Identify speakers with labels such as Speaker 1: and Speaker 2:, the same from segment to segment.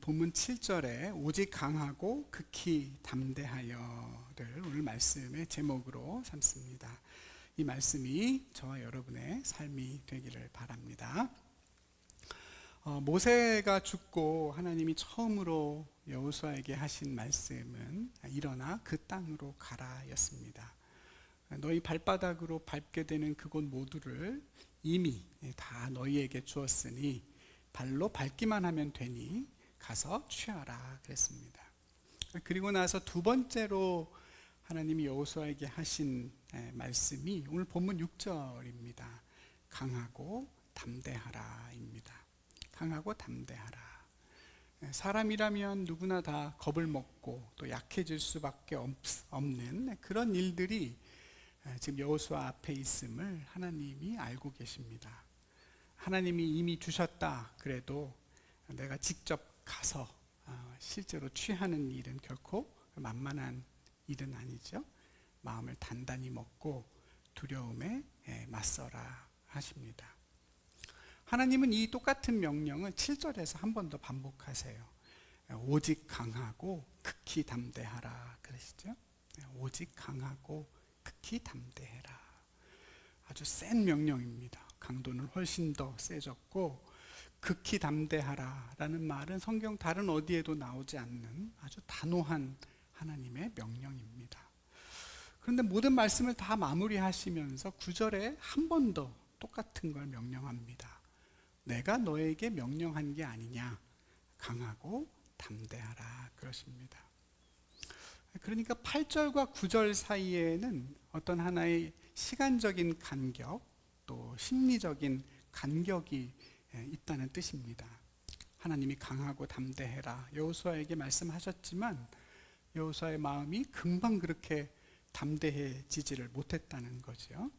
Speaker 1: 본문 7절에 오직 강하고 극히 담대하여를 오늘 말씀의 제목으로 삼습니다. 이 말씀이 저와 여러분의 삶이 되기를 바랍니다. 모세가 죽고 하나님이 처음으로 여호수아에게 하신 말씀은 일어나 그 땅으로 가라 였습니다. 너희 발바닥으로 밟게 되는 그곳 모두를 이미 다 너희에게 주었으니 발로 밟기만 하면 되니 가서 취하라 그랬습니다. 그리고 나서 두 번째로 하나님이 여호수아에게 하신 말씀이 오늘 본문 6절입니다. 강하고 담대하라입니다. 강하고 담대하라. 사람이라면 누구나 다 겁을 먹고 또 약해질 수밖에 없는 그런 일들이 지금 여호수아 앞에 있음을 하나님이 알고 계십니다. 하나님이 이미 주셨다 그래도 내가 직접 가서 실제로 취하는 일은 결코 만만한 일은 아니죠. 마음을 단단히 먹고 두려움에 맞서라 하십니다. 하나님은 이 똑같은 명령을 7절에서 한 번 더 반복하세요. 오직 강하고 극히 담대하라 그러시죠. 오직 강하고 극히 담대해라. 아주 센 명령입니다. 강도는 훨씬 더 세졌고 극히 담대하라 라는 말은 성경 다른 어디에도 나오지 않는 아주 단호한 하나님의 명령입니다. 그런데 모든 말씀을 다 마무리하시면서 9절에 한 번 더 똑같은 걸 명령합니다. 내가 너에게 명령한 게 아니냐, 강하고 담대하라 그러십니다. 그러니까 8절과 9절 사이에는 어떤 하나의 시간적인 간격 또 심리적인 간격이 있다는 뜻입니다. 하나님이 강하고 담대해라 여호수아에게 말씀하셨지만 여호수아의 마음이 금방 그렇게 담대해지지를 못했다는 거죠.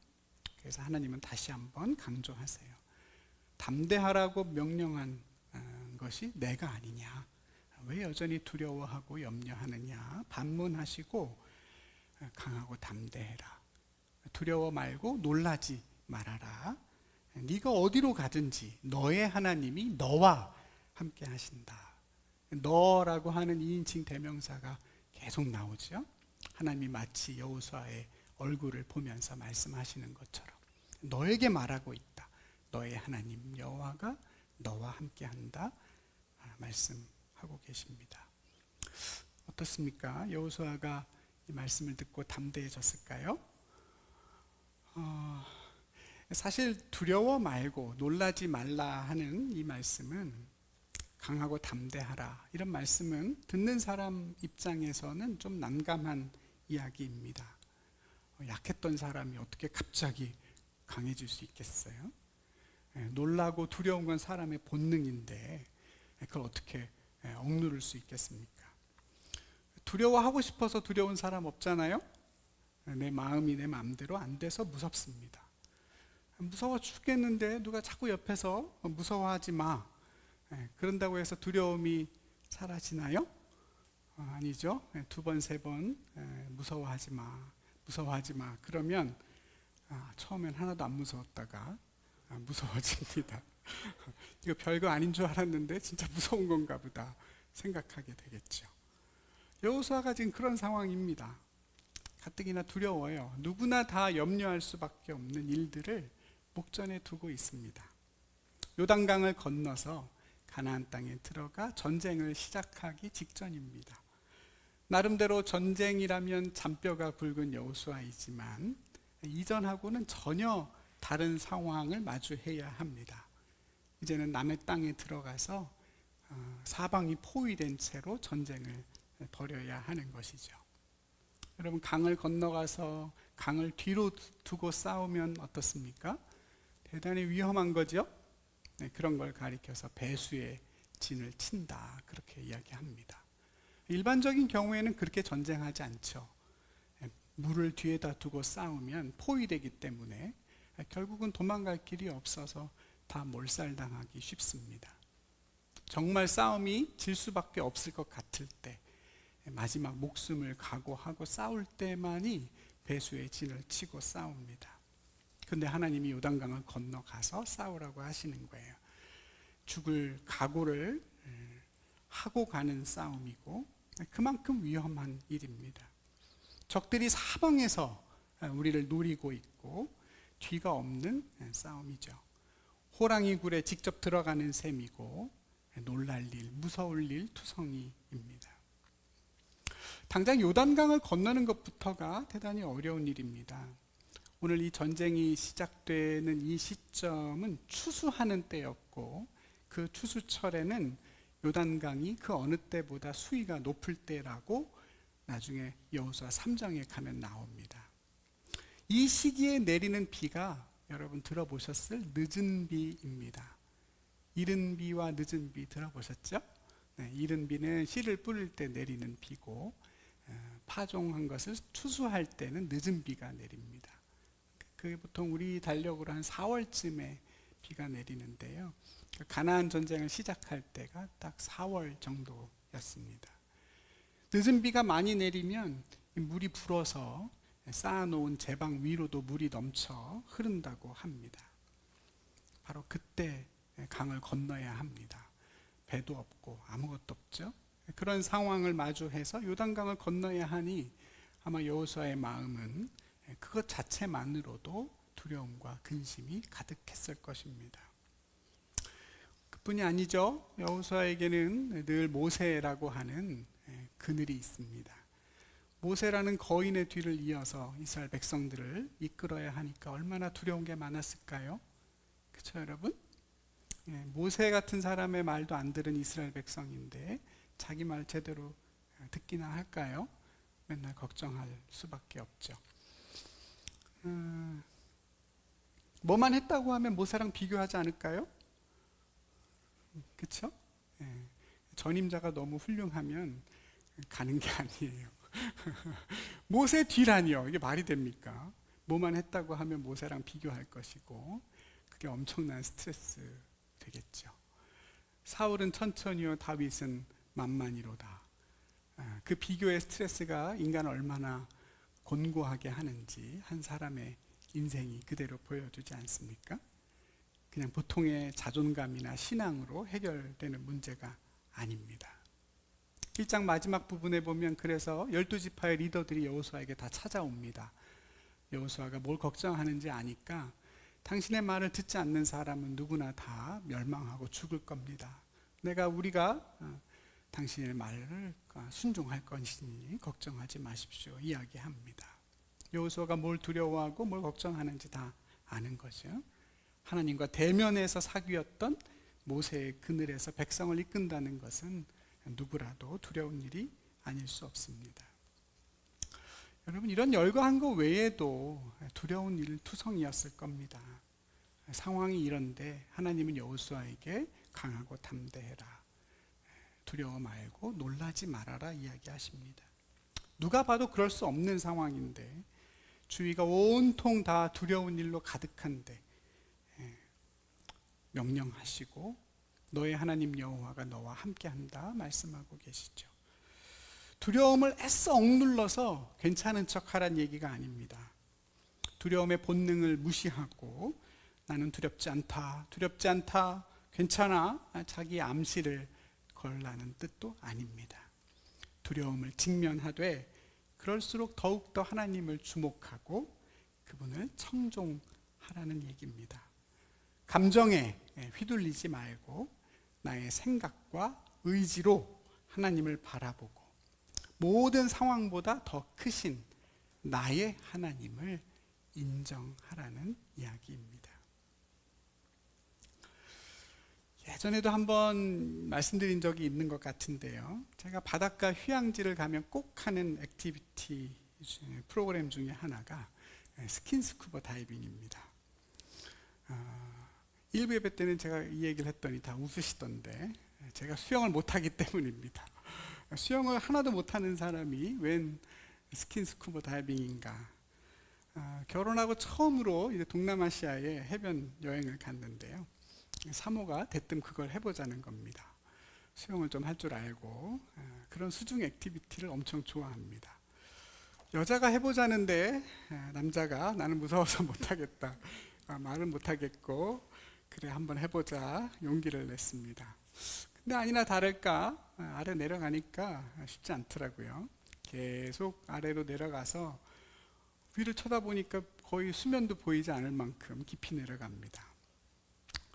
Speaker 1: 그래서 하나님은 다시 한번 강조하세요. 담대하라고 명령한 것이 내가 아니냐, 왜 여전히 두려워하고 염려하느냐 반문하시고 강하고 담대해라. 두려워 말고 놀라지 말아라. 네가 어디로 가든지 너의 하나님이 너와 함께 하신다. 너라고 하는 2인칭 대명사가 계속 나오죠. 하나님이 마치 여호수아의 얼굴을 보면서 말씀하시는 것처럼 너에게 말하고 있다. 너의 하나님 여호와가 너와 함께 한다 말씀하고 계십니다. 어떻습니까? 여호수아가 이 말씀을 듣고 담대해졌을까요? 사실 두려워 말고 놀라지 말라 하는 이 말씀은, 강하고 담대하라 이런 말씀은 듣는 사람 입장에서는 좀 난감한 이야기입니다. 약했던 사람이 어떻게 갑자기 강해질 수 있겠어요? 놀라고 두려운 건 사람의 본능인데 그걸 어떻게 억누를 수 있겠습니까? 두려워하고 싶어서 두려운 사람 없잖아요? 내 마음이 내 마음대로 안 돼서 무섭습니다. 무서워 죽겠는데 누가 자꾸 옆에서 무서워하지 마, 그런다고 해서 두려움이 사라지나요? 아니죠. 두 번, 세 번 무서워하지 마, 무서워하지 마 그러면 처음엔 하나도 안 무서웠다가 무서워집니다. 이거 별거 아닌 줄 알았는데 진짜 무서운 건가 보다 생각하게 되겠죠. 여호수아가 지금 그런 상황입니다. 가뜩이나 두려워요. 누구나 다 염려할 수밖에 없는 일들을 목전에 두고 있습니다. 요단강을 건너서 가나안 땅에 들어가 전쟁을 시작하기 직전입니다. 나름대로 전쟁이라면 잔뼈가 굵은 여호수아이지만 이전하고는 전혀 다른 상황을 마주해야 합니다. 이제는 남의 땅에 들어가서 사방이 포위된 채로 전쟁을 벌여야 하는 것이죠. 여러분, 강을 건너가서 강을 뒤로 두고 싸우면 어떻습니까? 대단히 위험한 거죠. 그런 걸 가리켜서 배수의 진을 친다 그렇게 이야기합니다. 일반적인 경우에는 그렇게 전쟁하지 않죠. 물을 뒤에다 두고 싸우면 포위되기 때문에 결국은 도망갈 길이 없어서 다 몰살당하기 쉽습니다. 정말 싸움이 질 수밖에 없을 것 같을 때, 마지막 목숨을 각오하고 싸울 때만이 배수의 진을 치고 싸웁니다. 근데 하나님이 요단강을 건너가서 싸우라고 하시는 거예요. 죽을 각오를 하고 가는 싸움이고 그만큼 위험한 일입니다. 적들이 사방에서 우리를 노리고 있고 뒤가 없는 싸움이죠. 호랑이 굴에 직접 들어가는 셈이고 놀랄 일, 무서울 일 투성이입니다. 당장 요단강을 건너는 것부터가 대단히 어려운 일입니다. 오늘 이 전쟁이 시작되는 이 시점은 추수하는 때였고 그 추수철에는 요단강이 그 어느 때보다 수위가 높을 때라고 나중에 여호수아 3장에 가면 나옵니다. 이 시기에 내리는 비가 여러분 들어보셨을 늦은 비입니다. 이른 비와 늦은 비 들어보셨죠? 네, 이른 비는 씨를 뿌릴 때 내리는 비고 파종한 것을 추수할 때는 늦은 비가 내립니다. 그게 보통 우리 달력으로 한 4월쯤에 비가 내리는데요. 가나안 전쟁을 시작할 때가 딱 4월 정도였습니다. 늦은 비가 많이 내리면 물이 불어서 쌓아놓은 제방 위로도 물이 넘쳐 흐른다고 합니다. 바로 그때 강을 건너야 합니다. 배도 없고 아무것도 없죠. 그런 상황을 마주해서 요단강을 건너야 하니 아마 여호수아의 마음은 그것 자체만으로도 두려움과 근심이 가득했을 것입니다. 그뿐이 아니죠. 여호수아에게는 늘 모세라고 하는 그늘이 있습니다. 모세라는 거인의 뒤를 이어서 이스라엘 백성들을 이끌어야 하니까 얼마나 두려운 게 많았을까요? 그렇죠, 여러분? 모세 같은 사람의 말도 안 들은 이스라엘 백성인데 자기 말 제대로 듣기나 할까요? 맨날 걱정할 수밖에 없죠. 뭐만 했다고 하면 모세랑 비교하지 않을까요? 그렇죠? 전임자가 너무 훌륭하면 가는 게 아니에요. 모세 뒤라니요. 이게 말이 됩니까? 뭐만 했다고 하면 모세랑 비교할 것이고 그게 엄청난 스트레스 되겠죠. 사울은 천천히요 다윗은 만만히로다. 그 비교의 스트레스가 인간을 얼마나 곤고하게 하는지 한 사람의 인생이 그대로 보여주지 않습니까? 그냥 보통의 자존감이나 신앙으로 해결되는 문제가 아닙니다. 1장 마지막 부분에 보면 그래서 12지파의 리더들이 여호수아에게 다 찾아옵니다. 여호수아가 뭘 걱정하는지 아니까 당신의 말을 듣지 않는 사람은 누구나 다 멸망하고 죽을 겁니다. 우리가 당신의 말을 순종할 것이니 걱정하지 마십시오. 이야기합니다. 여호수아가 뭘 두려워하고 뭘 걱정하는지 다 아는 거죠. 하나님과 대면에서 사귀었던 모세의 그늘에서 백성을 이끈다는 것은 누구라도 두려운 일이 아닐 수 없습니다. 여러분, 이런 열거한 것 외에도 두려운 일 투성이었을 겁니다. 상황이 이런데 하나님은 여호수아에게 강하고 담대해라, 두려워 말고 놀라지 말아라 이야기하십니다. 누가 봐도 그럴 수 없는 상황인데 주위가 온통 다 두려운 일로 가득한데 명령하시고 너의 하나님 여호와가 너와 함께한다 말씀하고 계시죠. 두려움을 애써 억눌러서 괜찮은 척하란 얘기가 아닙니다. 두려움의 본능을 무시하고 나는 두렵지 않다, 괜찮아, 자기 암시를 걸라는 뜻도 아닙니다. 두려움을 직면하되 그럴수록 더욱더 하나님을 주목하고 그분을 청종하라는 얘기입니다. 감정에 휘둘리지 말고 나의 생각과 의지로 하나님을 바라보고 모든 상황보다 더 크신 나의 하나님을 인정하라는 이야기입니다. 예전에도 한번 말씀드린 적이 있는 것 같은데요. 제가 바닷가 휴양지를 가면 꼭 하는 액티비티 프로그램 중에 하나가 스킨스쿠버 다이빙입니다. 1부 예배 때는 제가 이 얘기를 했더니 다 웃으시던데 제가 수영을 못하기 때문입니다. 수영을 하나도 못하는 사람이 웬 스킨스쿠버 다이빙인가. 결혼하고 처음으로 이제 동남아시아에 해변 여행을 갔는데요. 사모가 대뜸 그걸 해보자는 겁니다. 수영을 좀 할 줄 알고 그런 수중 액티비티를 엄청 좋아합니다. 여자가 해보자는데 남자가 나는 무서워서 못하겠다, 말을 못하겠고 그래 한번 해보자 용기를 냈습니다. 근데 아니나 다를까 아래 내려가니까 쉽지 않더라고요. 계속 아래로 내려가서 위를 쳐다보니까 거의 수면도 보이지 않을 만큼 깊이 내려갑니다.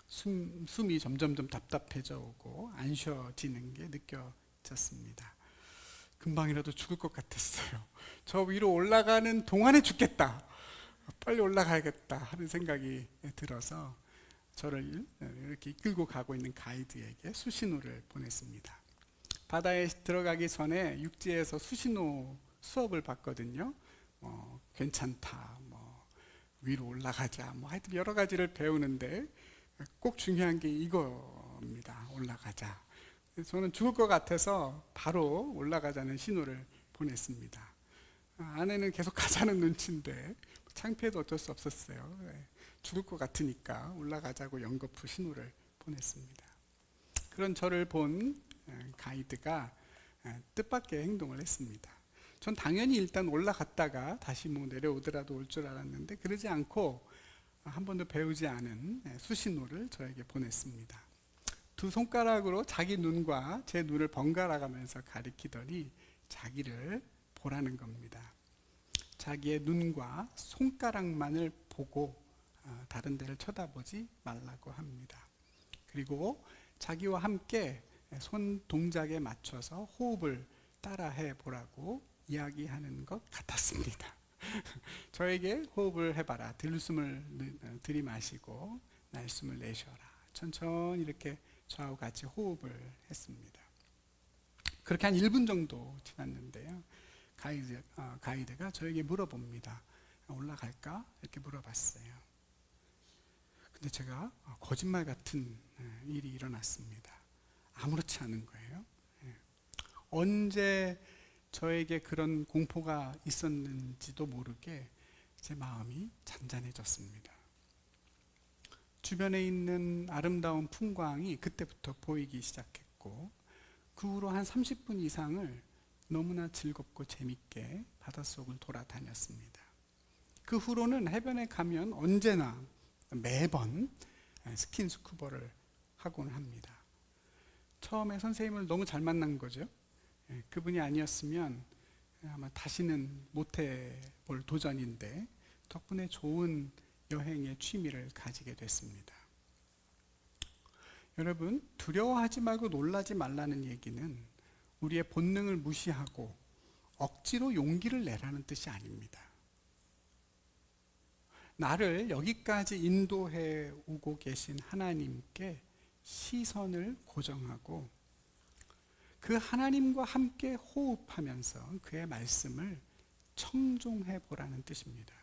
Speaker 1: 숨이 점점 답답해져 오고 안 쉬어지는 게 느껴졌습니다. 금방이라도 죽을 것 같았어요. 저 위로 올라가는 동안에 죽겠다. 빨리 올라가야겠다 하는 생각이 들어서 저를 이렇게 이끌고 가고 있는 가이드에게 수신호를 보냈습니다. 바다에 들어가기 전에 육지에서 수신호 수업을 받거든요. 괜찮다, 위로 올라가자, 하여튼 여러 가지를 배우는데 꼭 중요한 게 이겁니다. 올라가자. 저는 죽을 것 같아서 바로 올라가자는 신호를 보냈습니다. 아내는 계속 가자는 눈치인데 창피해도 어쩔 수 없었어요. 죽을 것 같으니까 올라가자고 연거푸 신호를 보냈습니다. 그런 저를 본 가이드가 뜻밖의 행동을 했습니다. 전 당연히 일단 올라갔다가 다시 내려오더라도 올 줄 알았는데 그러지 않고 한 번도 배우지 않은 수신호를 저에게 보냈습니다. 두 손가락으로 자기 눈과 제 눈을 번갈아 가면서 가리키더니 자기를 보라는 겁니다. 자기의 눈과 손가락만을 보고 다른 데를 쳐다보지 말라고 합니다. 그리고 자기와 함께 손 동작에 맞춰서 호흡을 따라해 보라고 이야기하는 것 같았습니다. 저에게 호흡을 해봐라. 들숨을 들이마시고 날숨을 내쉬어라. 천천히 이렇게 저하고 같이 호흡을 했습니다. 그렇게 한 1분 정도 지났는데요. 가이드가 저에게 물어봅니다. 올라갈까? 이렇게 물어봤어요. 근데 제가 거짓말 같은 일이 일어났습니다. 아무렇지 않은 거예요. 언제 저에게 그런 공포가 있었는지도 모르게 제 마음이 잔잔해졌습니다. 주변에 있는 아름다운 풍광이 그때부터 보이기 시작했고 그 후로 한 30분 이상을 너무나 즐겁고 재밌게 바닷속을 돌아다녔습니다. 그 후로는 해변에 가면 언제나 매번 스킨스쿠버를 하곤 합니다. 처음에 선생님을 너무 잘 만난 거죠. 그분이 아니었으면 아마 다시는 못 해볼 도전인데 덕분에 좋은 여행의 취미를 가지게 됐습니다. 여러분, 두려워하지 말고 놀라지 말라는 얘기는 우리의 본능을 무시하고 억지로 용기를 내라는 뜻이 아닙니다. 나를 여기까지 인도해 오고 계신 하나님께 시선을 고정하고 그 하나님과 함께 호흡하면서 그의 말씀을 청종해 보라는 뜻입니다.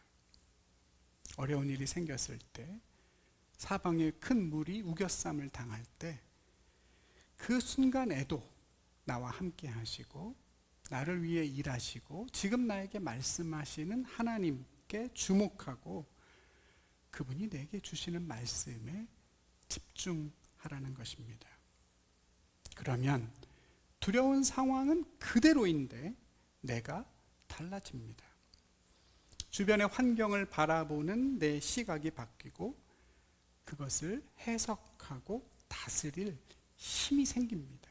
Speaker 1: 어려운 일이 생겼을 때, 사방에 큰 물이 우겨쌈을 당할 때, 그 순간에도 나와 함께 하시고 나를 위해 일하시고 지금 나에게 말씀하시는 하나님께 주목하고 그분이 내게 주시는 말씀에 집중하라는 것입니다. 그러면 두려운 상황은 그대로인데 내가 달라집니다. 주변의 환경을 바라보는 내 시각이 바뀌고 그것을 해석하고 다스릴 힘이 생깁니다.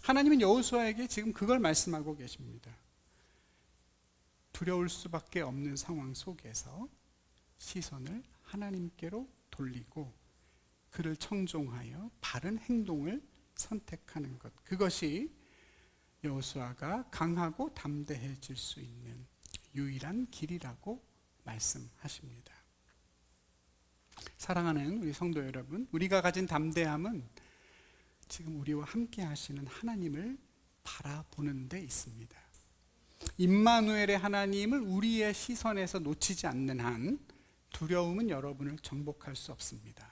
Speaker 1: 하나님은 여호수아에게 지금 그걸 말씀하고 계십니다. 두려울 수밖에 없는 상황 속에서 시선을 하나님께로 돌리고 그를 청종하여 바른 행동을 선택하는 것, 그것이 여호수아가 강하고 담대해질 수 있는 유일한 길이라고 말씀하십니다. 사랑하는 우리 성도 여러분, 우리가 가진 담대함은 지금 우리와 함께 하시는 하나님을 바라보는 데 있습니다. 임마누엘의 하나님을 우리의 시선에서 놓치지 않는 한 두려움은 여러분을 정복할 수 없습니다.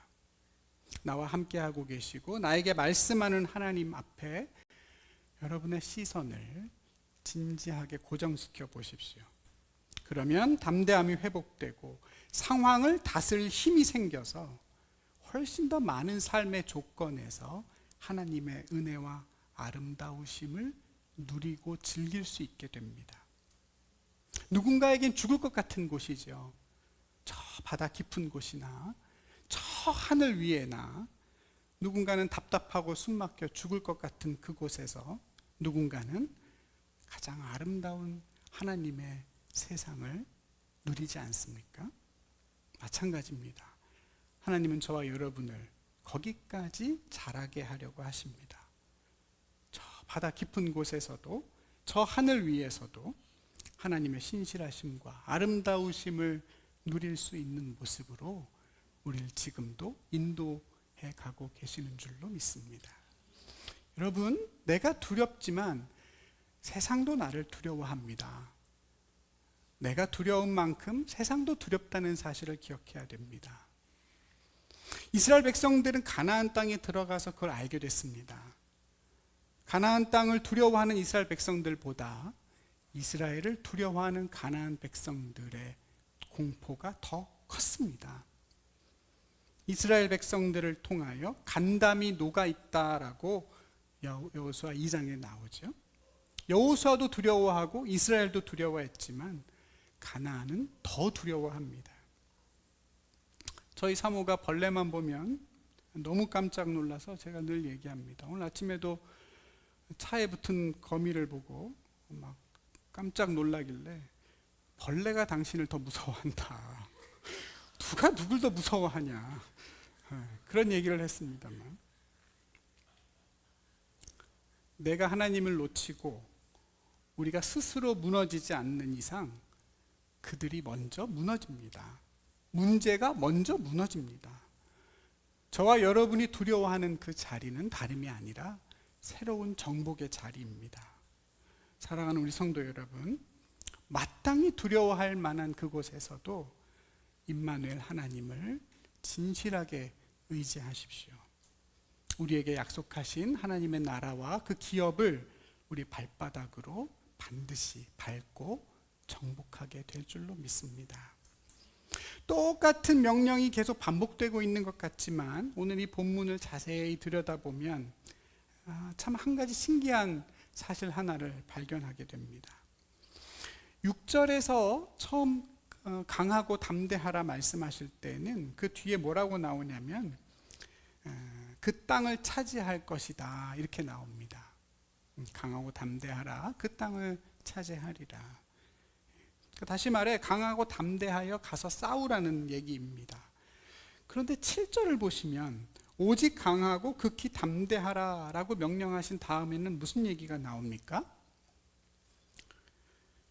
Speaker 1: 나와 함께하고 계시고 나에게 말씀하는 하나님 앞에 여러분의 시선을 진지하게 고정시켜 보십시오. 그러면 담대함이 회복되고 상황을 다스릴 힘이 생겨서 훨씬 더 많은 삶의 조건에서 하나님의 은혜와 아름다우심을 누리고 즐길 수 있게 됩니다. 누군가에겐 죽을 것 같은 곳이죠. 저 바다 깊은 곳이나 저 하늘 위에나 누군가는 답답하고 숨막혀 죽을 것 같은 그곳에서 누군가는 가장 아름다운 하나님의 세상을 누리지 않습니까? 마찬가지입니다. 하나님은 저와 여러분을 거기까지 자라게 하려고 하십니다. 저 바다 깊은 곳에서도, 저 하늘 위에서도 하나님의 신실하심과 아름다우심을 누릴 수 있는 모습으로 우리를 지금도 인도해 가고 계시는 줄로 믿습니다. 여러분, 내가 두렵지만 세상도 나를 두려워합니다. 내가 두려운 만큼 세상도 두렵다는 사실을 기억해야 됩니다. 이스라엘 백성들은 가나안 땅에 들어가서 그걸 알게 됐습니다. 가나안 땅을 두려워하는 이스라엘 백성들보다 이스라엘을 두려워하는 가나안 백성들의 공포가 더 컸습니다. 이스라엘 백성들을 통하여 간담이 녹아 있다라고 여호수아 2장에 나오죠. 여호수아도 두려워하고 이스라엘도 두려워했지만 가나안은 더 두려워합니다. 저희 사모가 벌레만 보면 너무 깜짝 놀라서 제가 늘 얘기합니다. 오늘 아침에도 차에 붙은 거미를 보고 막 깜짝 놀라길래 벌레가 당신을 더 무서워한다. 누가 누굴 더 무서워하냐. 그런 얘기를 했습니다만, 내가 하나님을 놓치고 우리가 스스로 무너지지 않는 이상 그들이 먼저 무너집니다. 문제가 먼저 무너집니다. 저와 여러분이 두려워하는 그 자리는 다름이 아니라 새로운 정복의 자리입니다. 사랑하는 우리 성도 여러분, 마땅히 두려워할 만한 그곳에서도 임마누엘 하나님을 진실하게 의지하십시오. 우리에게 약속하신 하나님의 나라와 그 기업을 우리 발바닥으로 반드시 밟고 정복하게 될 줄로 믿습니다. 똑같은 명령이 계속 반복되고 있는 것 같지만 오늘 이 본문을 자세히 들여다보면 참 한 가지 신기한 사실 하나를 발견하게 됩니다. 6절에서 처음 강하고 담대하라 말씀하실 때는 그 뒤에 뭐라고 나오냐면 그 땅을 차지할 것이다 이렇게 나옵니다. 강하고 담대하라, 그 땅을 차지하리라. 다시 말해 강하고 담대하여 가서 싸우라는 얘기입니다. 그런데 7절을 보시면 오직 강하고 극히 담대하라 라고 명령하신 다음에는 무슨 얘기가 나옵니까?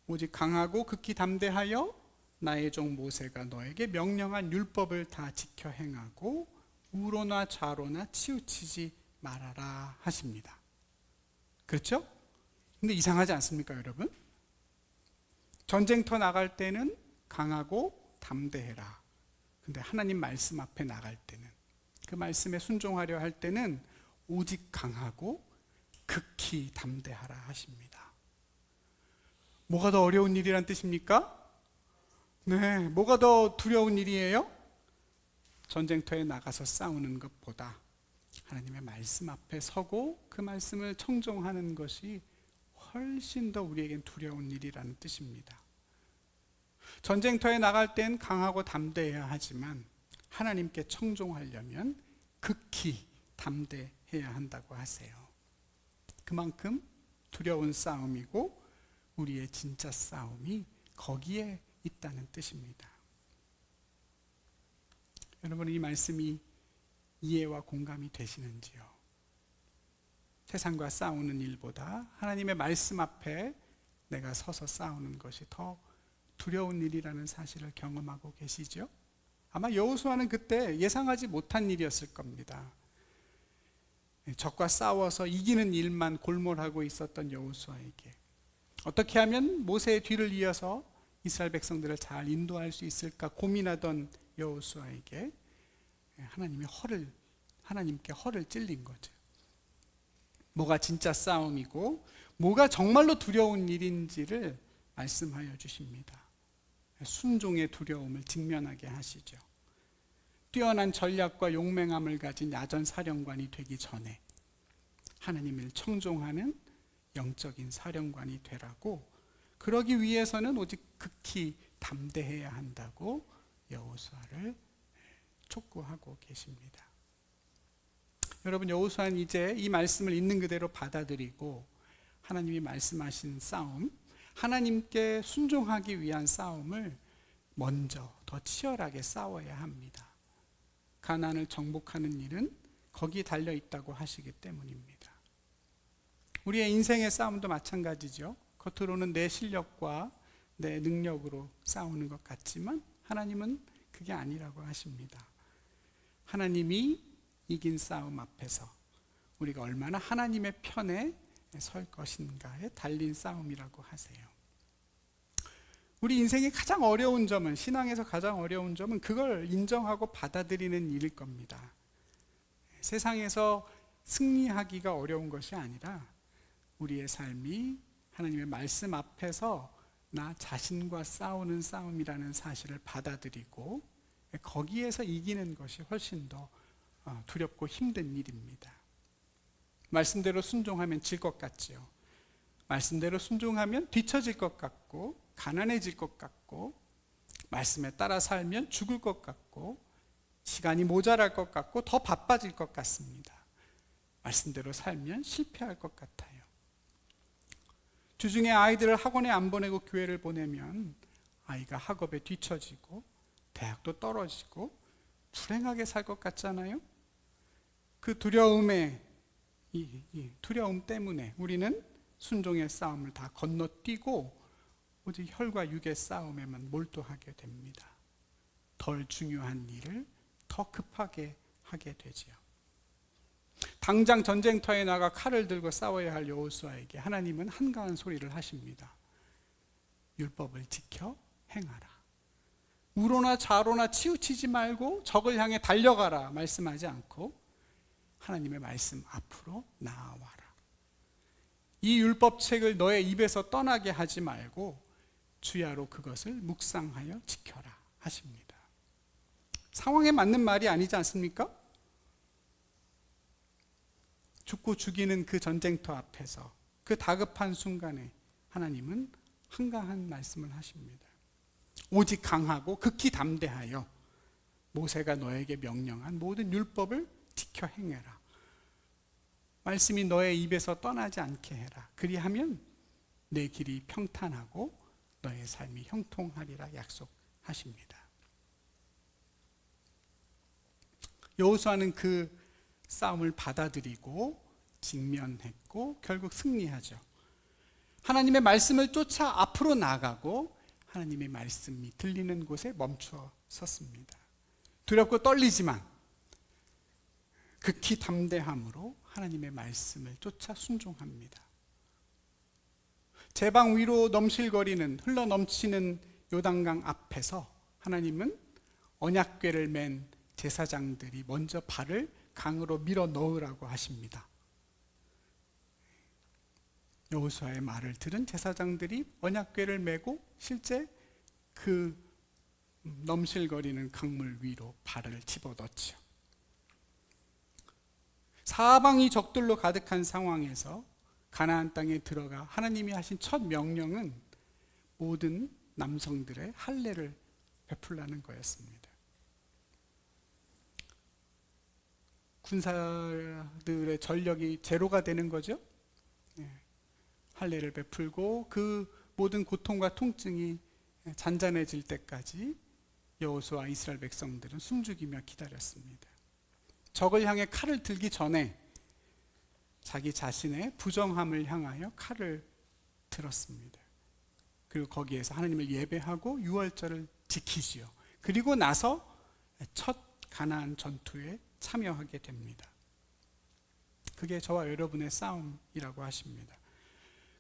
Speaker 1: 오직 강하고 극히 담대하여 나의 종 모세가 너에게 명령한 율법을 다 지켜 행하고 우로나 좌로나 치우치지 말아라 하십니다. 그렇죠? 근데 이상하지 않습니까, 여러분? 전쟁터 나갈 때는 강하고 담대해라. 근데 하나님 말씀 앞에 나갈 때는, 그 말씀에 순종하려 할 때는 오직 강하고 극히 담대하라 하십니다. 뭐가 더 어려운 일이란 뜻입니까? 네, 뭐가 더 두려운 일이에요? 전쟁터에 나가서 싸우는 것보다 하나님의 말씀 앞에 서고 그 말씀을 청종하는 것이 훨씬 더 우리에겐 두려운 일이라는 뜻입니다. 전쟁터에 나갈 땐 강하고 담대해야 하지만 하나님께 청종하려면 극히 담대해야 한다고 하세요. 그만큼 두려운 싸움이고 우리의 진짜 싸움이 거기에 있다는 뜻입니다. 여러분, 이 말씀이 이해와 공감이 되시는지요? 세상과 싸우는 일보다 하나님의 말씀 앞에 내가 서서 싸우는 것이 더 두려운 일이라는 사실을 경험하고 계시죠? 아마 여호수아는 그때 예상하지 못한 일이었을 겁니다. 적과 싸워서 이기는 일만 골몰하고 있었던 여호수아에게 어떻게 하면 모세의 뒤를 이어서 이스라엘 백성들을 잘 인도할 수 있을까 고민하던 여호수아에게 하나님께 허를 찔린 거죠. 뭐가 진짜 싸움이고 뭐가 정말로 두려운 일인지를 말씀하여 주십니다. 순종의 두려움을 직면하게 하시죠. 뛰어난 전략과 용맹함을 가진 야전 사령관이 되기 전에 하나님을 청종하는 영적인 사령관이 되라고, 그러기 위해서는 오직 극히 담대해야 한다고 여호수아를 촉구하고 계십니다. 여러분, 여호수아는 이제 이 말씀을 있는 그대로 받아들이고 하나님이 말씀하신 싸움, 하나님께 순종하기 위한 싸움을 먼저 더 치열하게 싸워야 합니다. 가나안을 정복하는 일은 거기에 달려 있다고 하시기 때문입니다. 우리의 인생의 싸움도 마찬가지죠. 겉으로는 내 실력과 내 능력으로 싸우는 것 같지만 하나님은 그게 아니라고 하십니다. 하나님이 이긴 싸움 앞에서 우리가 얼마나 하나님의 편에 설 것인가에 달린 싸움이라고 하세요. 우리 인생의 가장 어려운 점은, 신앙에서 가장 어려운 점은 그걸 인정하고 받아들이는 일일 겁니다. 세상에서 승리하기가 어려운 것이 아니라 우리의 삶이 하나님의 말씀 앞에서 나 자신과 싸우는 싸움이라는 사실을 받아들이고 거기에서 이기는 것이 훨씬 더 두렵고 힘든 일입니다. 말씀대로 순종하면 질 것 같지요. 말씀대로 순종하면 뒤처질 것 같고 가난해질 것 같고 말씀에 따라 살면 죽을 것 같고 시간이 모자랄 것 같고 더 바빠질 것 같습니다. 말씀대로 살면 실패할 것 같아요. 주중에 아이들을 학원에 안 보내고 교회를 보내면 아이가 학업에 뒤처지고 대학도 떨어지고 불행하게 살 것 같잖아요. 그 두려움에 이 두려움 때문에 우리는 순종의 싸움을 다 건너뛰고 오직 혈과 육의 싸움에만 몰두하게 됩니다. 덜 중요한 일을 더 급하게 하게 되지요. 당장 전쟁터에 나가 칼을 들고 싸워야 할 여호수아에게 하나님은 한가한 소리를 하십니다. 율법을 지켜 행하라. 우로나 좌로나 치우치지 말고 적을 향해 달려가라 말씀하지 않고 하나님의 말씀 앞으로 나아와라. 이 율법책을 너의 입에서 떠나게 하지 말고 주야로 그것을 묵상하여 지켜라 하십니다. 상황에 맞는 말이 아니지 않습니까? 죽고 죽이는 그 전쟁터 앞에서 그 다급한 순간에 하나님은 한가한 말씀을 하십니다. 오직 강하고 극히 담대하여 모세가 너에게 명령한 모든 율법을 지켜 행해라. 말씀이 너의 입에서 떠나지 않게 해라. 그리하면 내 길이 평탄하고 너의 삶이 형통하리라 약속하십니다. 여호수아는 그 싸움을 받아들이고 직면했고 결국 승리하죠. 하나님의 말씀을 쫓아 앞으로 나가고 하나님의 말씀이 들리는 곳에 멈춰 섰습니다. 두렵고 떨리지만 극히 담대함으로 하나님의 말씀을 쫓아 순종합니다. 제방 위로 넘실거리는 흘러넘치는 요단강 앞에서 하나님은 언약궤를 맨 제사장들이 먼저 발을 강으로 밀어 넣으라고 하십니다. 여호수아의 말을 들은 제사장들이 언약궤를 메고 실제 그 넘실거리는 강물 위로 발을 집어넣죠. 사방이 적들로 가득한 상황에서 가나안 땅에 들어가 하나님이 하신 첫 명령은 모든 남성들의 할례를 베풀라는 거였습니다. 군사들의 전력이 제로가 되는 거죠. 할례를 베풀고 그 모든 고통과 통증이 잔잔해질 때까지 여호수아와 이스라엘 백성들은 숨죽이며 기다렸습니다. 적을 향해 칼을 들기 전에 자기 자신의 부정함을 향하여 칼을 들었습니다. 그리고 거기에서 하나님을 예배하고 유월절을 지키지요. 그리고 나서 첫 가나안 전투에 참여하게 됩니다. 그게 저와 여러분의 싸움이라고 하십니다.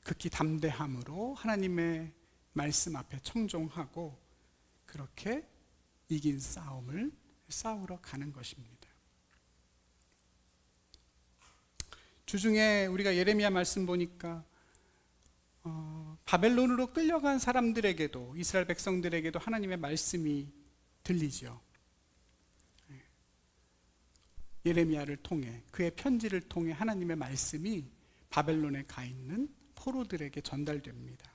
Speaker 1: 극히 담대함으로 하나님의 말씀 앞에 청종하고 그렇게 이긴 싸움을 싸우러 가는 것입니다. 주중에 우리가 예레미야 말씀 보니까 바벨론으로 끌려간 사람들에게도 이스라엘 백성들에게도 하나님의 말씀이 들리죠. 예레미야를 통해 그의 편지를 통해 하나님의 말씀이 바벨론에 가 있는 포로들에게 전달됩니다.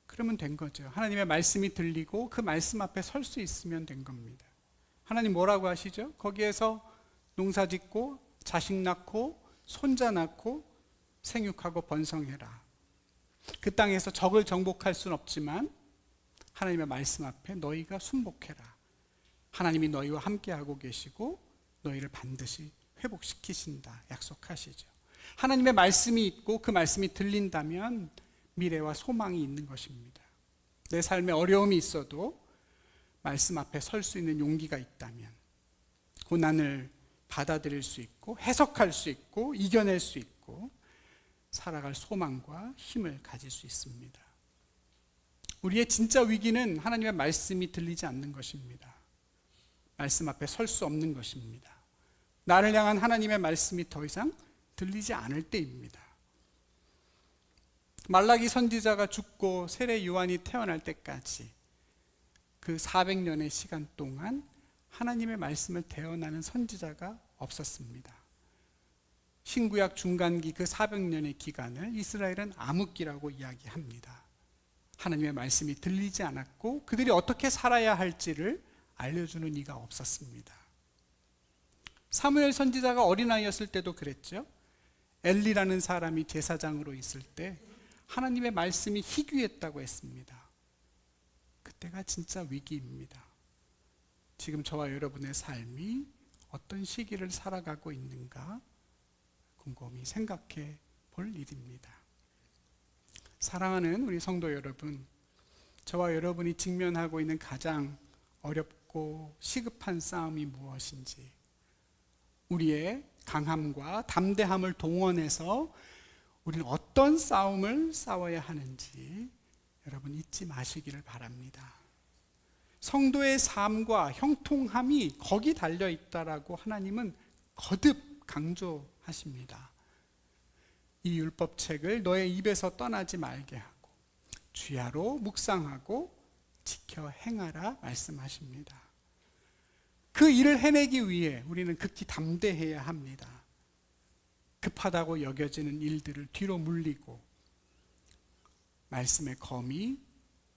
Speaker 1: 그러면 된 거죠. 하나님의 말씀이 들리고 그 말씀 앞에 설 수 있으면 된 겁니다. 하나님 뭐라고 하시죠? 거기에서 농사 짓고 자식 낳고 손자 낳고 생육하고 번성해라. 그 땅에서 적을 정복할 수는 없지만 하나님의 말씀 앞에 너희가 순복해라. 하나님이 너희와 함께하고 계시고 너희를 반드시 회복시키신다 약속하시죠. 하나님의 말씀이 있고 그 말씀이 들린다면 미래와 소망이 있는 것입니다. 내 삶에 어려움이 있어도 말씀 앞에 설 수 있는 용기가 있다면 고난을 받아들일 수 있고 해석할 수 있고 이겨낼 수 있고 살아갈 소망과 힘을 가질 수 있습니다. 우리의 진짜 위기는 하나님의 말씀이 들리지 않는 것입니다. 말씀 앞에 설 수 없는 것입니다. 나를 향한 하나님의 말씀이 더 이상 들리지 않을 때입니다. 말라기 선지자가 죽고 세례 요한이 태어날 때까지 그 400년의 시간 동안 하나님의 말씀을 대언하는 선지자가 없었습니다. 신구약 중간기 그 400년의 기간을 이스라엘은 암흑기라고 이야기합니다. 하나님의 말씀이 들리지 않았고 그들이 어떻게 살아야 할지를 알려주는 이가 없었습니다. 사무엘 선지자가 어린아이였을 때도 그랬죠. 엘리라는 사람이 제사장으로 있을 때 하나님의 말씀이 희귀했다고 했습니다. 그때가 진짜 위기입니다. 지금 저와 여러분의 삶이 어떤 시기를 살아가고 있는가 곰곰이 생각해 볼 일입니다. 사랑하는 우리 성도 여러분, 저와 여러분이 직면하고 있는 가장 어렵고 시급한 싸움이 무엇인지, 우리의 강함과 담대함을 동원해서 우리는 어떤 싸움을 싸워야 하는지 여러분 잊지 마시기를 바랍니다. 성도의 삶과 형통함이 거기 달려있다라고 하나님은 거듭 강조하십니다. 이 율법책을 너의 입에서 떠나지 말게 하고 주야로 묵상하고 지켜 행하라 말씀하십니다. 그 일을 해내기 위해 우리는 극히 담대해야 합니다. 급하다고 여겨지는 일들을 뒤로 물리고 말씀의 검이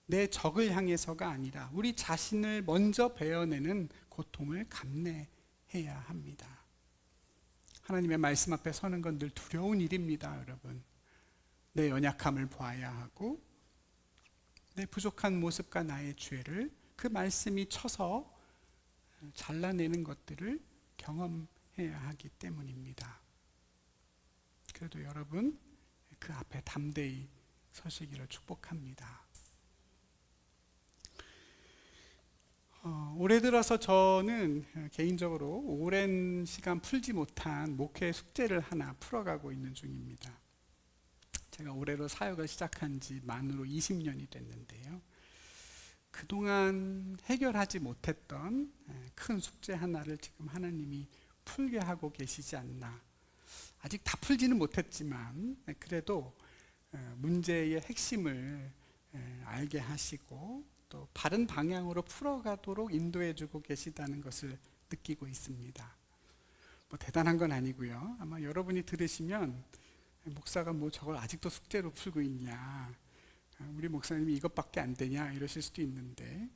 Speaker 1: 내 적을 향해서가 아니라 우리 자신을 먼저 베어내는 고통을 감내해야 합니다. 하나님의 말씀 앞에 서는 건 늘 두려운 일입니다, 여러분. 내 연약함을 봐야 하고 내 부족한 모습과 나의 죄를 그 말씀이 쳐서 잘라내는 것들을 경험해야 하기 때문입니다. 그래도 여러분 그 앞에 담대히 서시기를 축복합니다. 올해 들어서 저는 개인적으로 오랜 시간 풀지 못한 목회 숙제를 하나 풀어가고 있는 중입니다. 제가 올해로 사역을 시작한 지 만으로 20년이 됐는데요. 그동안 해결하지 못했던 큰 숙제 하나를 지금 하나님이 풀게 하고 계시지 않나. 아직 다 풀지는 못했지만 그래도 문제의 핵심을 알게 하시고 또 바른 방향으로 풀어가도록 인도해주고 계시다는 것을 느끼고 있습니다. 뭐 대단한 건 아니고요. 아마 여러분이 들으시면 목사가 뭐 저걸 아직도 숙제로 풀고 있냐, 우리 목사님이 이것밖에 안 되냐 이러실 수도 있는데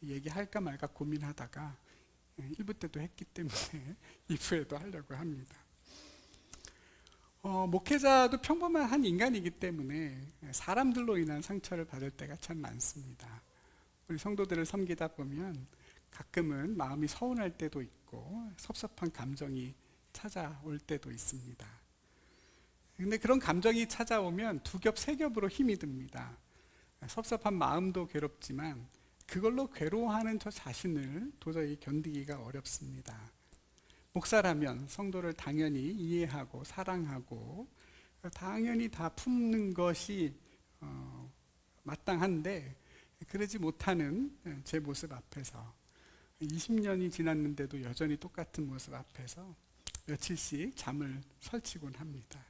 Speaker 1: 얘기할까 말까 고민하다가 1부 때도 했기 때문에 2부에도 하려고 합니다. 목회자도 평범한 인간이기 때문에 사람들로 인한 상처를 받을 때가 참 많습니다. 우리 성도들을 섬기다 보면 가끔은 마음이 서운할 때도 있고 섭섭한 감정이 찾아올 때도 있습니다. 근데 그런 감정이 찾아오면 두 겹, 세 겹으로 힘이 듭니다. 섭섭한 마음도 괴롭지만 그걸로 괴로워하는 저 자신을 도저히 견디기가 어렵습니다. 목사라면 성도를 당연히 이해하고 사랑하고 당연히 다 품는 것이 마땅한데 그러지 못하는 제 모습 앞에서 20년이 지났는데도 여전히 똑같은 모습 앞에서 며칠씩 잠을 설치곤 합니다.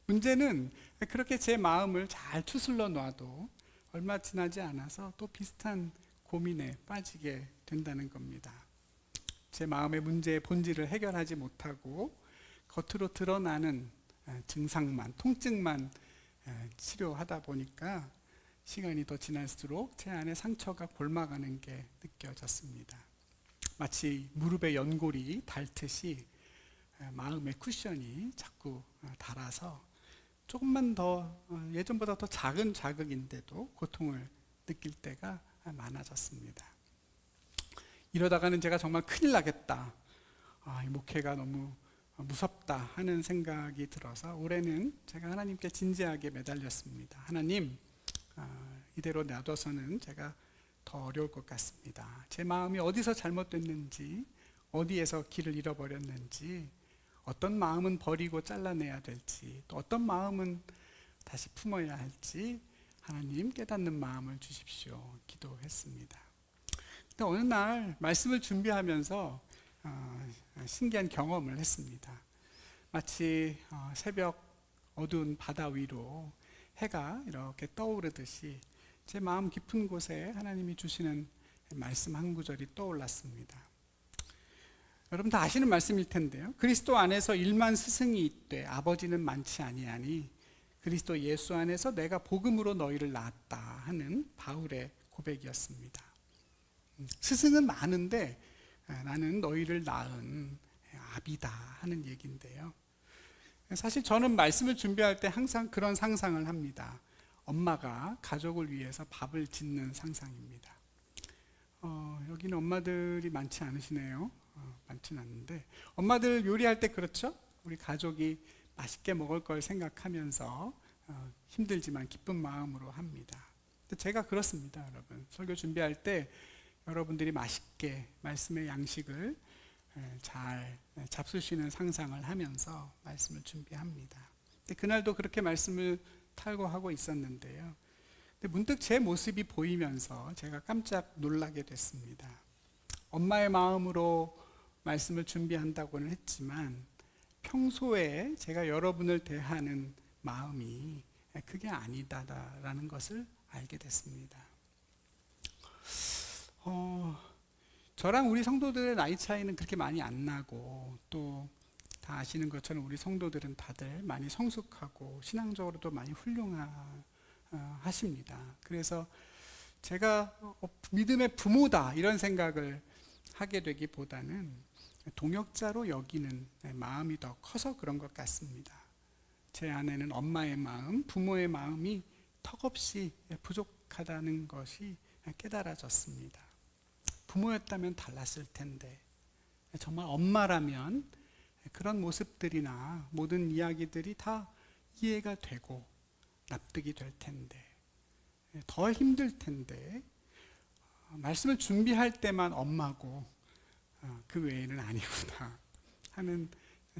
Speaker 1: 문제는 그렇게 제 마음을 잘 추슬러 놔도 얼마 지나지 않아서 또 비슷한 고민에 빠지게 된다는 겁니다. 제 마음의 문제의 본질을 해결하지 못하고 겉으로 드러나는 증상만, 통증만 치료하다 보니까 시간이 더 지날수록 제 안에 상처가 골마가는 게 느껴졌습니다. 마치 무릎의 연골이 닳듯이 마음의 쿠션이 자꾸 닳아서 조금만 더 예전보다 더 작은 자극인데도 고통을 느낄 때가 많아졌습니다. 이러다가는 제가 정말 큰일 나겠다. 이 목회가 너무 무섭다 하는 생각이 들어서 올해는 제가 하나님께 진지하게 매달렸습니다. 하나님, 이대로 놔둬서는 제가 더 어려울 것 같습니다. 제 마음이 어디서 잘못됐는지, 어디에서 길을 잃어버렸는지, 어떤 마음은 버리고 잘라내야 될지, 또 어떤 마음은 다시 품어야 할지 하나님 깨닫는 마음을 주십시오. 기도했습니다. 근데 어느 날 말씀을 준비하면서 신기한 경험을 했습니다. 마치 새벽 어두운 바다 위로 해가 이렇게 떠오르듯이 제 마음 깊은 곳에 하나님이 주시는 말씀 한 구절이 떠올랐습니다. 여러분 다 아시는 말씀일 텐데요. 그리스도 안에서 일만 스승이 있되 아버지는 많지 아니하니 그리스도 예수 안에서 내가 복음으로 너희를 낳았다 하는 바울의 고백이었습니다. 스승은 많은데 나는 너희를 낳은 아비다 하는 얘기인데요. 사실 저는 말씀을 준비할 때 항상 그런 상상을 합니다. 엄마가 가족을 위해서 밥을 짓는 상상입니다. 여기는 엄마들이 많지 않으시네요. 많지는 않는데 엄마들 요리할 때 그렇죠? 우리 가족이 맛있게 먹을 걸 생각하면서 힘들지만 기쁜 마음으로 합니다. 제가 그렇습니다, 여러분. 설교 준비할 때 여러분들이 맛있게 말씀의 양식을 잘 잡술 수 있는 상상을 하면서 말씀을 준비합니다. 그날도 그렇게 말씀을 탈거하고 있었는데요. 문득 제 모습이 보이면서 제가 깜짝 놀라게 됐습니다. 엄마의 마음으로 말씀을 준비한다고는 했지만 평소에 제가 여러분을 대하는 마음이 그게 아니다라는 것을 알게 됐습니다. 저랑 우리 성도들의 나이 차이는 그렇게 많이 안 나고 또 다 아시는 것처럼 우리 성도들은 다들 많이 성숙하고 신앙적으로도 많이 훌륭하십니다. 그래서 제가 믿음의 부모다 이런 생각을 하게 되기보다는 동역자로 여기는 마음이 더 커서 그런 것 같습니다. 제 안에는 엄마의 마음, 부모의 마음이 턱없이 부족하다는 것이 깨달아졌습니다. 부모였다면 달랐을 텐데 정말 엄마라면 그런 모습들이나 모든 이야기들이 다 이해가 되고 납득이 될 텐데 더 힘들 텐데 말씀을 준비할 때만 엄마고 그 외에는 아니구나 하는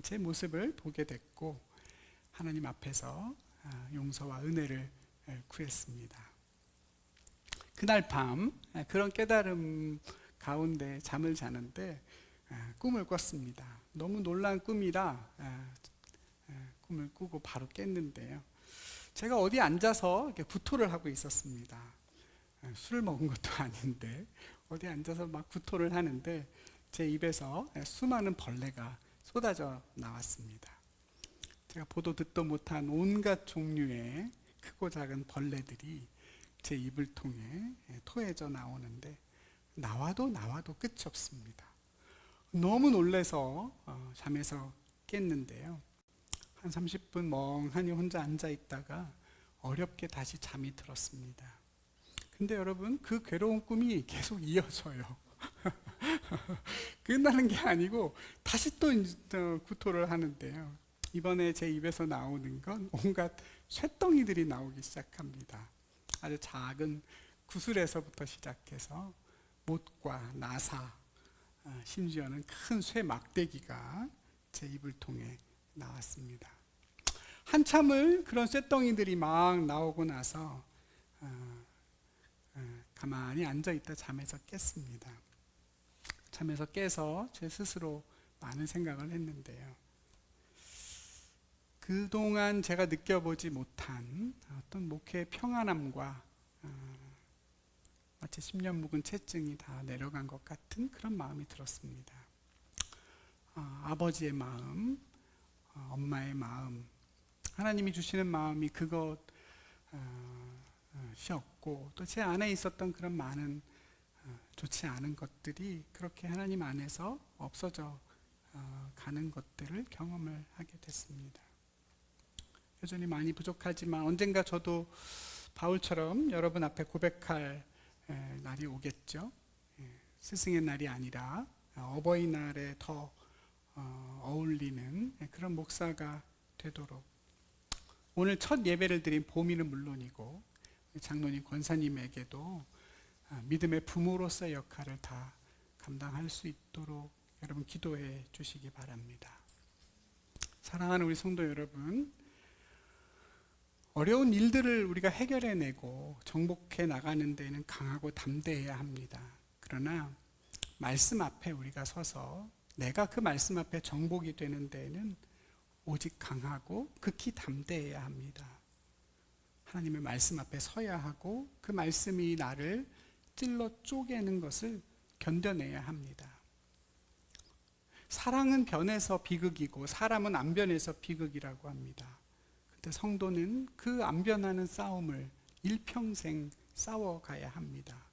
Speaker 1: 제 모습을 보게 됐고 하나님 앞에서 용서와 은혜를 구했습니다. 그날 밤 그런 깨달음 가운데 잠을 자는데 꿈을 꿨습니다. 너무 놀란 꿈이라 꿈을 꾸고 바로 깼는데요. 제가 어디 앉아서 이렇게 구토를 하고 있었습니다. 술을 먹은 것도 아닌데 어디 앉아서 막 구토를 하는데 제 입에서 수많은 벌레가 쏟아져 나왔습니다. 제가 보도 듣도 못한 온갖 종류의 크고 작은 벌레들이 제 입을 통해 토해져 나오는데 나와도 끝이 없습니다. 너무 놀라서 잠에서 깼는데요. 한 30분 멍하니 혼자 앉아 있다가 어렵게 다시 잠이 들었습니다. 근데 여러분 그 괴로운 꿈이 계속 이어져요. 끝나는 게 아니고 다시 또 구토를 하는데요. 이번에 제 입에서 나오는 건 온갖 쇳덩이들이 나오기 시작합니다. 아주 작은 구슬에서부터 시작해서 못과 나사, 심지어는 큰 쇠 막대기가 제 입을 통해 나왔습니다. 한참을 그런 쇳덩이들이 막 나오고 나서 가만히 앉아있다 잠에서 깼습니다. 잠에서 깨서 제 스스로 많은 생각을 했는데요. 그동안 제가 느껴보지 못한 어떤 목회의 평안함과 마치 10년 묵은 채증이 다 내려간 것 같은 그런 마음이 들었습니다. 아버지의 마음, 엄마의 마음, 하나님이 주시는 마음이 그것이었고 또 제 안에 있었던 그런 많은 좋지 않은 것들이 그렇게 하나님 안에서 없어져 가는 것들을 경험을 하게 됐습니다. 여전히 많이 부족하지만 언젠가 저도 바울처럼 여러분 앞에 고백할 날이 오겠죠. 스승의 날이 아니라 어버이날에 더 어울리는 그런 목사가 되도록, 오늘 첫 예배를 드린 보미는 물론이고 장로님 권사님에게도 믿음의 부모로서의 역할을 다 감당할 수 있도록 여러분 기도해 주시기 바랍니다. 사랑하는 우리 성도 여러분, 어려운 일들을 우리가 해결해내고 정복해 나가는 데는 강하고 담대해야 합니다. 그러나 말씀 앞에 우리가 서서 내가 그 말씀 앞에 정복이 되는 데에는 오직 강하고 극히 담대해야 합니다. 하나님의 말씀 앞에 서야 하고 그 말씀이 나를 찔러 쪼개는 것을 견뎌내야 합니다. 사랑은 변해서 비극이고 사람은 안 변해서 비극이라고 합니다. 그런데 성도는 그 안 변하는 싸움을 일평생 싸워가야 합니다.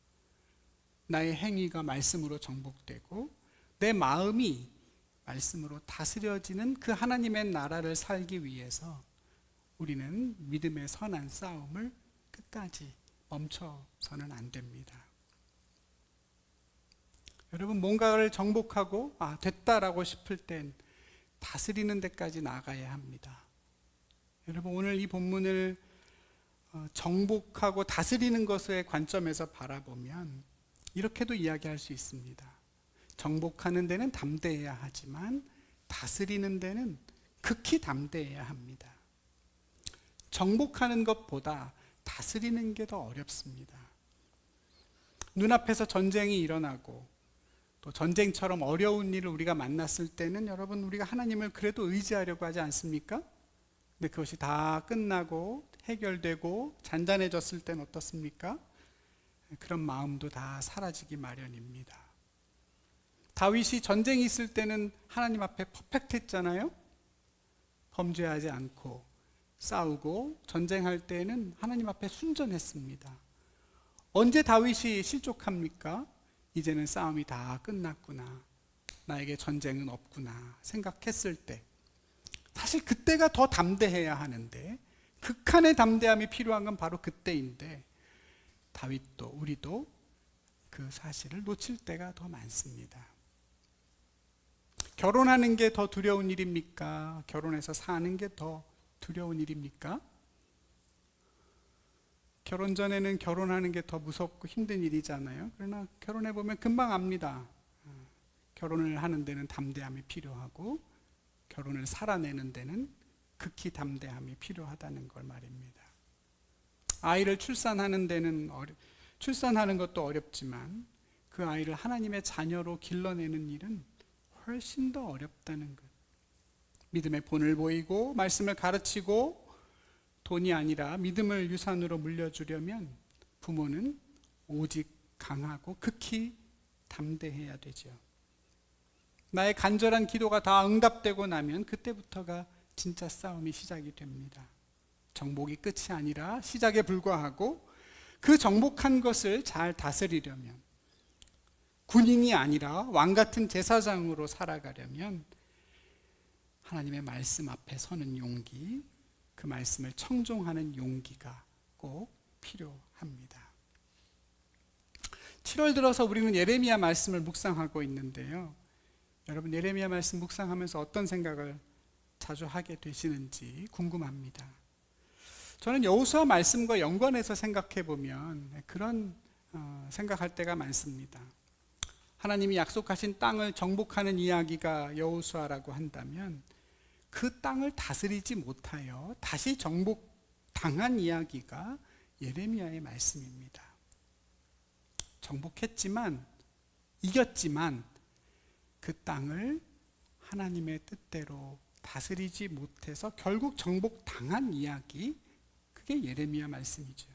Speaker 1: 나의 행위가 말씀으로 정복되고 내 마음이 말씀으로 다스려지는 그 하나님의 나라를 살기 위해서 우리는 믿음의 선한 싸움을 끝까지 멈춰서는 안 됩니다. 여러분, 뭔가를 정복하고 됐다라고 싶을 땐 다스리는 데까지 나가야 합니다. 여러분, 오늘 이 본문을 정복하고 다스리는 것의 관점에서 바라보면 이렇게도 이야기할 수 있습니다. 정복하는 데는 담대해야 하지만 다스리는 데는 극히 담대해야 합니다. 정복하는 것보다 다스리는 게 더 어렵습니다. 눈앞에서 전쟁이 일어나고 또 전쟁처럼 어려운 일을 우리가 만났을 때는 여러분, 우리가 하나님을 그래도 의지하려고 하지 않습니까? 근데 그것이 다 끝나고 해결되고 잔잔해졌을 때는 어떻습니까? 그런 마음도 다 사라지기 마련입니다. 다윗이 전쟁이 있을 때는 하나님 앞에 퍼펙트했잖아요. 범죄하지 않고 싸우고 전쟁할 때는 하나님 앞에 순전했습니다. 언제 다윗이 실족합니까? 이제는 싸움이 다 끝났구나, 나에게 전쟁은 없구나 생각했을 때, 사실 그때가 더 담대해야 하는데, 극한의 담대함이 필요한 건 바로 그때인데 다윗도 우리도 그 사실을 놓칠 때가 더 많습니다. 결혼하는 게 더 두려운 일입니까? 결혼해서 사는 게 더 두려운 일입니까? 결혼 전에는 결혼하는 게 더 무섭고 힘든 일이잖아요. 그러나 결혼해 보면 금방 압니다. 결혼을 하는 데는 담대함이 필요하고 결혼을 살아내는 데는 극히 담대함이 필요하다는 걸 말입니다. 아이를 출산하는 데는 출산하는 것도 어렵지만 그 아이를 하나님의 자녀로 길러내는 일은 훨씬 더 어렵다는 것. 믿음의 본을 보이고 말씀을 가르치고 돈이 아니라 믿음을 유산으로 물려주려면 부모는 오직 강하고 극히 담대해야 되죠. 나의 간절한 기도가 다 응답되고 나면 그때부터가 진짜 싸움이 시작이 됩니다. 정복이 끝이 아니라 시작에 불과하고, 그 정복한 것을 잘 다스리려면, 군인이 아니라 왕 같은 제사장으로 살아가려면 하나님의 말씀 앞에 서는 용기, 그 말씀을 청종하는 용기가 꼭 필요합니다. 7월 들어서 우리는 예레미야 말씀을 묵상하고 있는데요. 여러분, 예레미야 말씀 묵상하면서 어떤 생각을 자주 하게 되시는지 궁금합니다. 저는 여호수아 말씀과 연관해서 생각해 보면 그런 생각할 때가 많습니다. 하나님이 약속하신 땅을 정복하는 이야기가 여호수아라고 한다면 그 땅을 다스리지 못하여 다시 정복당한 이야기가 예레미야의 말씀입니다. 정복했지만, 이겼지만 그 땅을 하나님의 뜻대로 다스리지 못해서 결국 정복당한 이야기, 그게 예레미야 말씀이죠.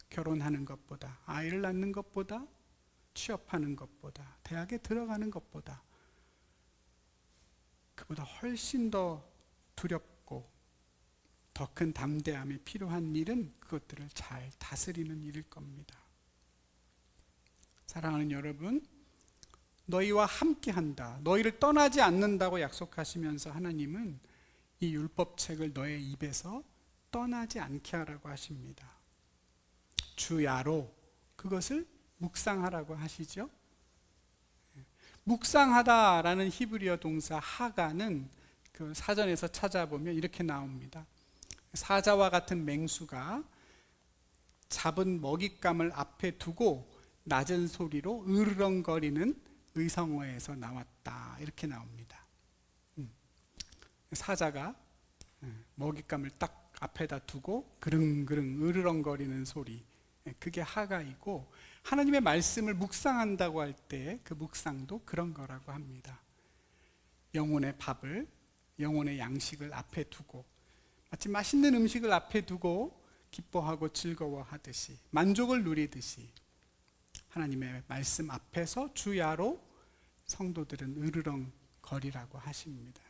Speaker 1: 결혼하는 것보다, 아이를 낳는 것보다, 취업하는 것보다, 대학에 들어가는 것보다, 그보다 훨씬 더 두렵고 더 큰 담대함이 필요한 일은 그것들을 잘 다스리는 일일 겁니다. 사랑하는 여러분, 너희와 함께한다, 너희를 떠나지 않는다고 약속하시면서 하나님은 이 율법책을 너의 입에서 떠나지 않게 하라고 하십니다. 주야로 그것을 묵상하라고 하시죠. 묵상하다라는 히브리어 동사 하가는 그 사전에서 찾아보면 이렇게 나옵니다. 사자와 같은 맹수가 잡은 먹잇감을 앞에 두고 낮은 소리로 으르렁거리는 의성어에서 나왔다, 이렇게 나옵니다. 사자가 먹잇감을 딱 앞에다 두고 그릉그릉 으르렁거리는 소리, 그게 하가이고, 하나님의 말씀을 묵상한다고 할 때 그 묵상도 그런 거라고 합니다. 영혼의 밥을, 영혼의 양식을 앞에 두고, 마치 맛있는 음식을 앞에 두고 기뻐하고 즐거워하듯이, 만족을 누리듯이 하나님의 말씀 앞에서 주야로 성도들은 으르렁거리라고 하십니다.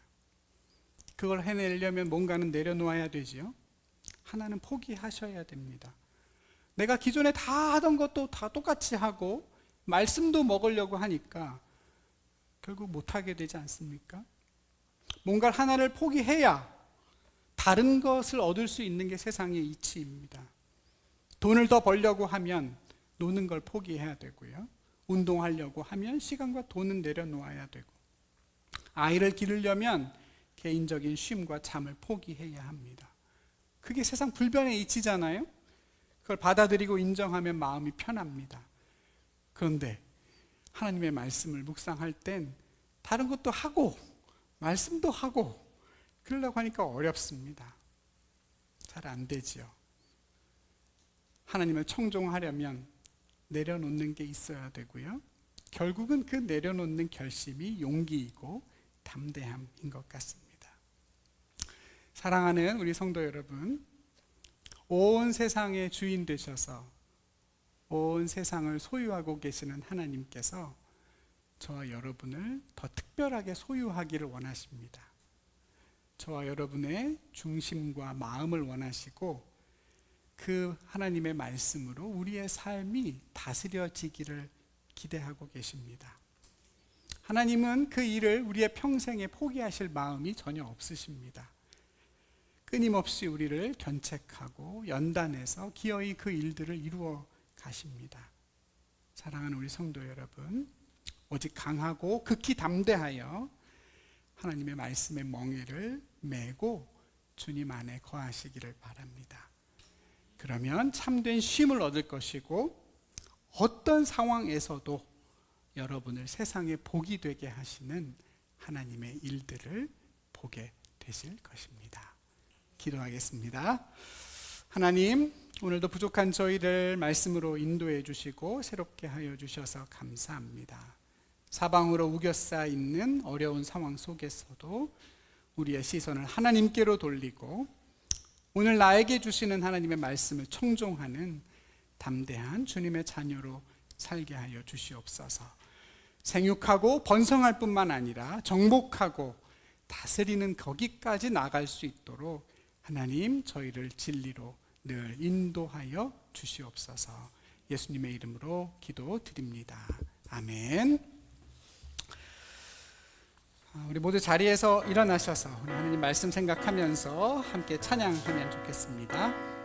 Speaker 1: 그걸 해내려면 뭔가는 내려놓아야 되지요. 하나는 포기하셔야 됩니다. 내가 기존에 다 하던 것도 다 똑같이 하고 말씀도 먹으려고 하니까 결국 못하게 되지 않습니까? 뭔가 하나를 포기해야 다른 것을 얻을 수 있는 게 세상의 이치입니다. 돈을 더 벌려고 하면 노는 걸 포기해야 되고요. 운동하려고 하면 시간과 돈은 내려놓아야 되고, 아이를 기르려면 개인적인 쉼과 잠을 포기해야 합니다. 그게 세상 불변의 이치잖아요. 그걸 받아들이고 인정하면 마음이 편합니다. 그런데 하나님의 말씀을 묵상할 땐 다른 것도 하고 말씀도 하고 그러려고 하니까 어렵습니다. 잘 안 되지요. 하나님을 청종하려면 내려놓는 게 있어야 되고요. 결국은 그 내려놓는 결심이 용기이고 담대함인 것 같습니다. 사랑하는 우리 성도 여러분, 온 세상의 주인 되셔서 온 세상을 소유하고 계시는 하나님께서 저와 여러분을 더 특별하게 소유하기를 원하십니다. 저와 여러분의 중심과 마음을 원하시고, 그 하나님의 말씀으로 우리의 삶이 다스려지기를 기대하고 계십니다. 하나님은 그 일을 우리의 평생에 포기하실 마음이 전혀 없으십니다. 끊임없이 우리를 견책하고 연단해서 기어이 그 일들을 이루어 가십니다. 사랑하는 우리 성도 여러분, 오직 강하고 극히 담대하여 하나님의 말씀의 멍에를 메고 주님 안에 거하시기를 바랍니다. 그러면 참된 쉼을 얻을 것이고, 어떤 상황에서도 여러분을 세상에 복이 되게 하시는 하나님의 일들을 보게 되실 것입니다. 기도하겠습니다. 하나님, 오늘도 부족한 저희를 말씀으로 인도해 주시고 새롭게 하여 주셔서 감사합니다. 사방으로 우겨싸 있는 어려운 상황 속에서도 우리의 시선을 하나님께로 돌리고 오늘 나에게 주시는 하나님의 말씀을 청종하는 담대한 주님의 자녀로 살게 하여 주시옵소서. 생육하고 번성할 뿐만 아니라 정복하고 다스리는 거기까지 나갈 수 있도록 하나님, 저희를 진리로 늘 인도하여 주시옵소서. 예수님의 이름으로 기도드립니다. 아멘. 우리 모두 자리에서 일어나셔서 우리 하나님 말씀 생각하면서 함께 찬양하면 좋겠습니다.